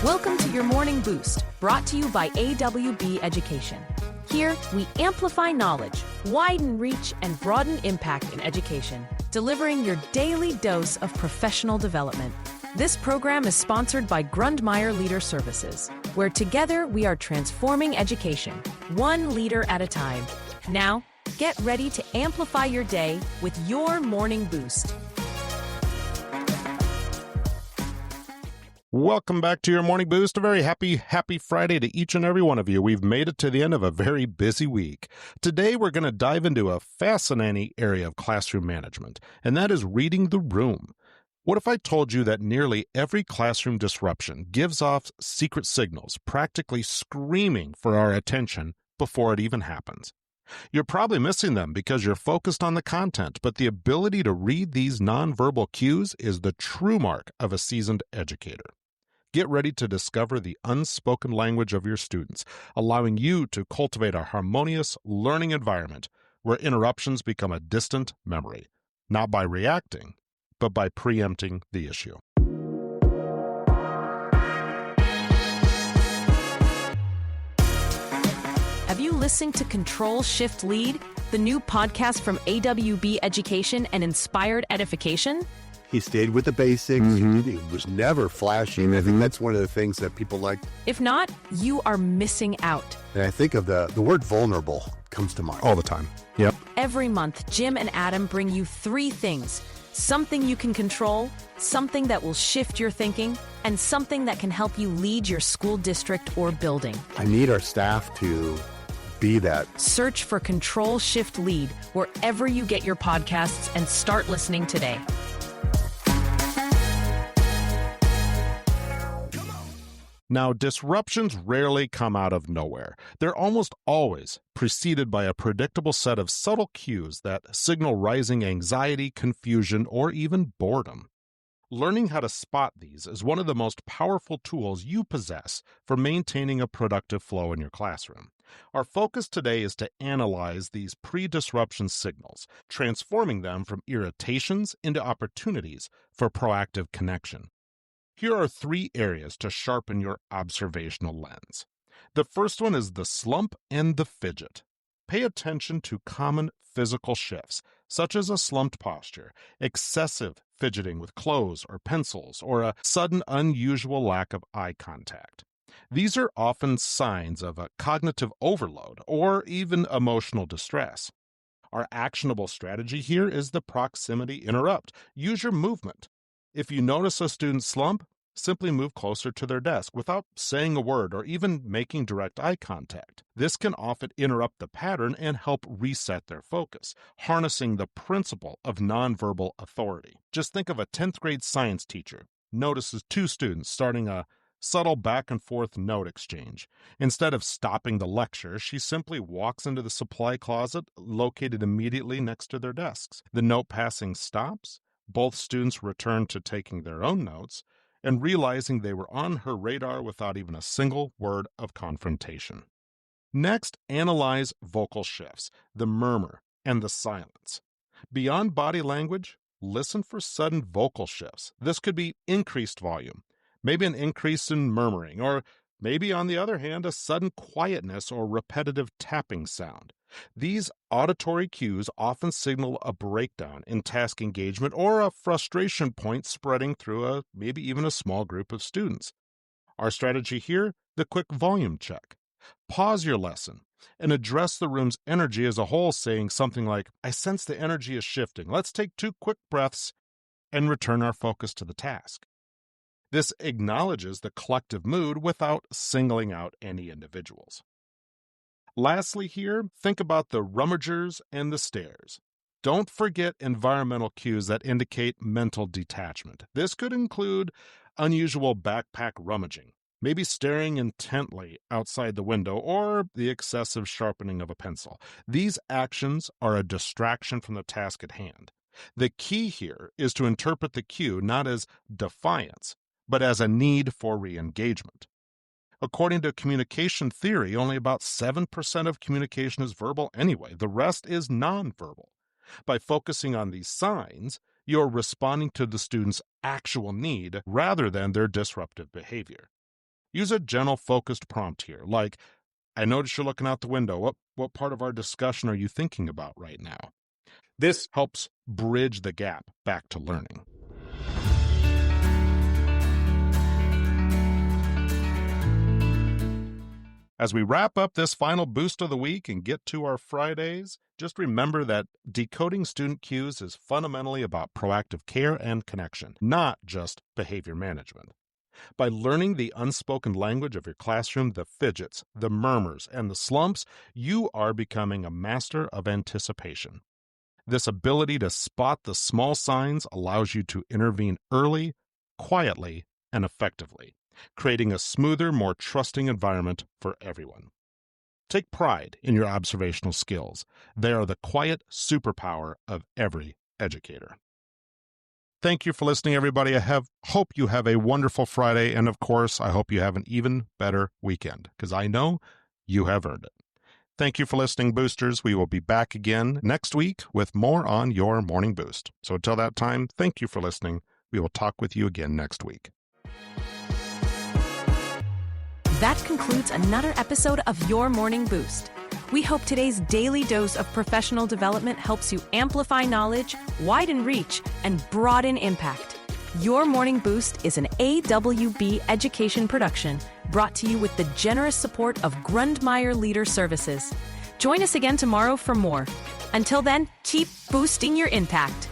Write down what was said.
Welcome to your Morning Boost, brought to you by AWB Education. Here, we amplify knowledge, widen reach, and broaden impact in education, delivering your daily dose of professional development. This program is sponsored by Grundmeyer Leader Services, where together we are transforming education, one leader at a time. Now, get ready to amplify your day with your Morning Boost. Welcome back to your Morning Boost. A very happy Friday to each and every one of you. We've made it to the end of a very busy week. Today, we're going to dive into a fascinating area of classroom management, and that is reading the room. What if I told you that nearly every classroom disruption gives off secret signals, practically screaming for our attention before it even happens? You're probably missing them because you're focused on the content, but the ability to read these nonverbal cues is the true mark of a seasoned educator. Get ready to discover the unspoken language of your students, allowing you to cultivate a harmonious learning environment where interruptions become a distant memory, not by reacting, but by preempting the issue. Have you listened to Control Shift Lead, the new podcast from AWB Education and Inspired Edification? He stayed with the basics. He was never flashy. And I think that's one of the things that people liked. If not, you are missing out. And I think of the word vulnerable comes to mind. All the time. Yep. Every month, Jim and Adam bring you 3 things. Something you can control, something that will shift your thinking, and something that can help you lead your school district or building. I need our staff to be that. Search for Control Shift Lead wherever you get your podcasts and start listening today. Now, disruptions rarely come out of nowhere. They're almost always preceded by a predictable set of subtle cues that signal rising anxiety, confusion, or even boredom. Learning how to spot these is one of the most powerful tools you possess for maintaining a productive flow in your classroom. Our focus today is to analyze these pre-disruption signals, transforming them from irritations into opportunities for proactive connection. Here are 3 areas to sharpen your observational lens. The first one is the slump and the fidget. Pay attention to common physical shifts, such as a slumped posture, excessive fidgeting with clothes or pencils, or a sudden unusual lack of eye contact. These are often signs of a cognitive overload or even emotional distress. Our actionable strategy here is the proximity interrupt. Use your movement. If you notice a student slump, simply move closer to their desk without saying a word or even making direct eye contact. This can often interrupt the pattern and help reset their focus, harnessing the principle of nonverbal authority. Just think of a 10th grade science teacher notices 2 students starting a subtle back and forth note exchange. Instead of stopping the lecture, she simply walks into the supply closet located immediately next to their desks. The note passing stops. Both students return to taking their own notes and realizing they were on her radar without even a single word of confrontation. Next, analyze vocal shifts, the murmur, and the silence. Beyond body language, listen for sudden vocal shifts. This could be increased volume, maybe an increase in murmuring, or maybe, on the other hand, a sudden quietness or repetitive tapping sound. These auditory cues often signal a breakdown in task engagement or a frustration point spreading through maybe even a small group of students. Our strategy here, the quick volume check. Pause your lesson and address the room's energy as a whole, saying something like, "I sense the energy is shifting. Let's take 2 quick breaths and return our focus to the task." This acknowledges the collective mood without singling out any individuals. Lastly here, think about the rummagers and the stares. Don't forget environmental cues that indicate mental detachment. This could include unusual backpack rummaging, maybe staring intently outside the window, or the excessive sharpening of a pencil. These actions are a distraction from the task at hand. The key here is to interpret the cue not as defiance, but as a need for re-engagement. According to communication theory, only about 7% of communication is verbal anyway. The rest is nonverbal. By focusing on these signs, you're responding to the student's actual need rather than their disruptive behavior. Use a gentle, focused prompt here, like, I notice you're looking out the window. What part of our discussion are you thinking about right now? This helps bridge the gap back to learning. As we wrap up this final boost of the week and get to our Fridays, just remember that decoding student cues is fundamentally about proactive care and connection, not just behavior management. By learning the unspoken language of your classroom, the fidgets, the murmurs, and the slumps, you are becoming a master of anticipation. This ability to spot the small signs allows you to intervene early, quietly, and effectively, creating a smoother, more trusting environment for everyone. Take pride in your observational skills. They are the quiet superpower of every educator. Thank you for listening, everybody. I hope you have a wonderful Friday, and of course, I hope you have an even better weekend, because I know you have earned it. Thank you for listening, Boosters. We will be back again next week with more on your Morning Boost. So until that time, thank you for listening. We will talk with you again next week. That concludes another episode of Your Morning Boost. We hope today's daily dose of professional development helps you amplify knowledge, widen reach, and broaden impact. Your Morning Boost is an AWB education production brought to you with the generous support of Grundmeyer Leader Services. Join us again tomorrow for more. Until then, keep boosting your impact.